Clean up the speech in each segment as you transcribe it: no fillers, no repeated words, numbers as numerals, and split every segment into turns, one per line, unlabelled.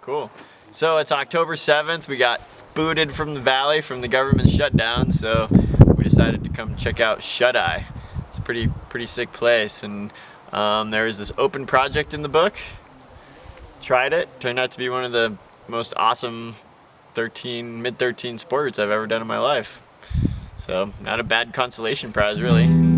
Cool. So it's October 7th. We got booted from the valley from the government shutdown, so we decided to come check out Shuteye. It's a pretty sick place, and there was this open project in the book. Tried it. Turned out to be one of the most awesome mid-13 sports I've ever done in my life. So not a bad consolation prize, really.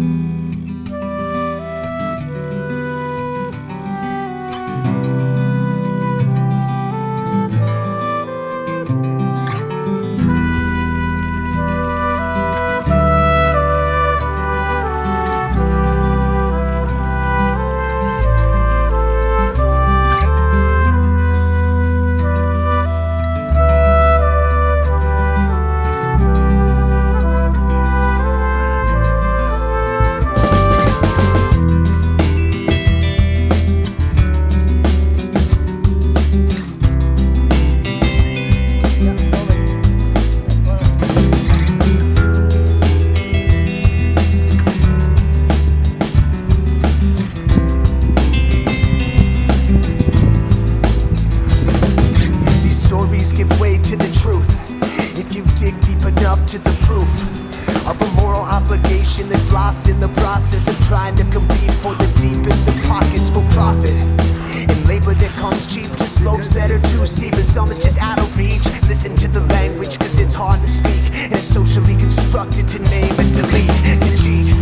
Give way to the truth if you dig deep enough to the proof of a moral obligation that's lost in the process of trying to compete for the deepest of pockets for profit, and labor that comes cheap to slopes that are too steep, and some is just out of reach. Listen to the language, cause it's hard to speak, and it's socially constructed to name and delete, to cheat,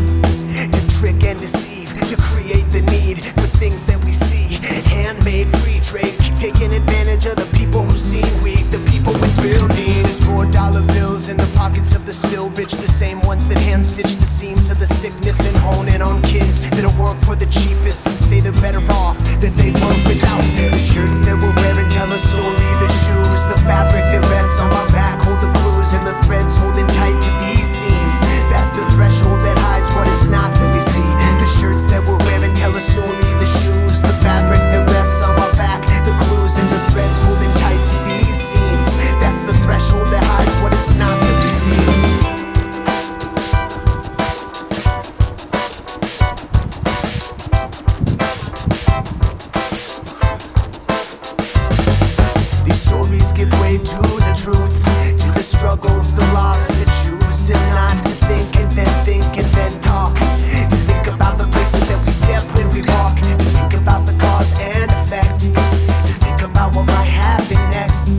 to trick and deceive, to create the need for things that we see. Handmade free trade, keep taking advantage of the people who seem weak, the people with real needs. More dollar bills in the pockets of the still rich, the same ones that hand stitch the seams of the sickness and hone in on kids that'll work for the cheapest and say they're better off than they were without this. The shirts that we're wearing tell a story, the shoes, the fabric that rests on my back hold the clues, and the threads holding tight to these seams. That's the threshold that hides what is not that we see. The shirts that we're wearing tell a story, the shoes, the fabric that rests on my back, the clues, and the threads holding tight to these seams. That's the threshold that hides what is not that we see. These stories give way to the truth, to the struggles, the loss, to choose to not to think and then talk, to think about the places that we step when we walk, to think about the cause and effect, to think about what might happen next,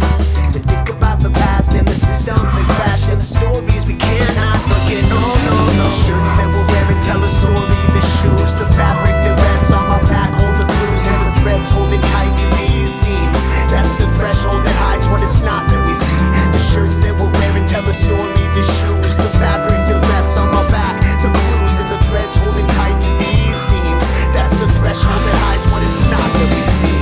to think about the past and the systems that crashed and the stories we cannot forget. No, no, no. Shirts that we're wearing tell a story, the shoes, the fabric that rests on my back hold the clues, and the threads holding tight to these seams. That's the threshold that hides what is not that we see. The shirts that we're wearing tell a story, the shoes, the fabric that rests on my back, the clues, and the threads holding tight to these seams. That's the threshold that hides what is not that we see.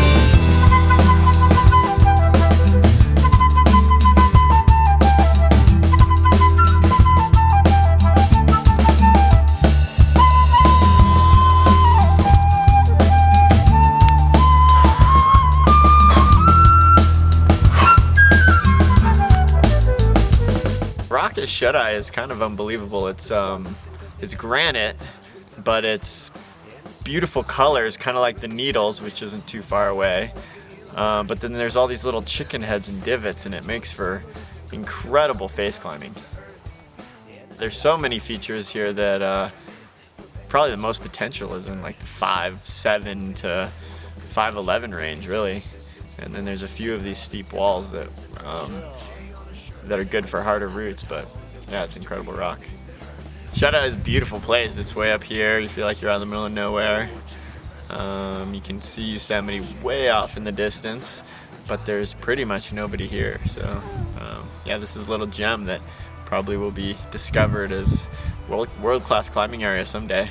Rock at Shuteye is kind of unbelievable. It's granite, but it's beautiful colors, kind of like the Needles, which isn't too far away. But then there's all these little chicken heads and divots, and it makes for incredible face climbing. There's so many features here that probably the most potential is in like the 5'7" to 5'11" range, really. And then there's a few of these steep walls that are good for harder routes, but yeah, it's incredible rock. Shuteye is a beautiful place. It's way up here. You feel like you're out in the middle of nowhere. You can see Yosemite way off in the distance, but there's pretty much nobody here. So yeah, this is a little gem that probably will be discovered as world-class climbing area someday.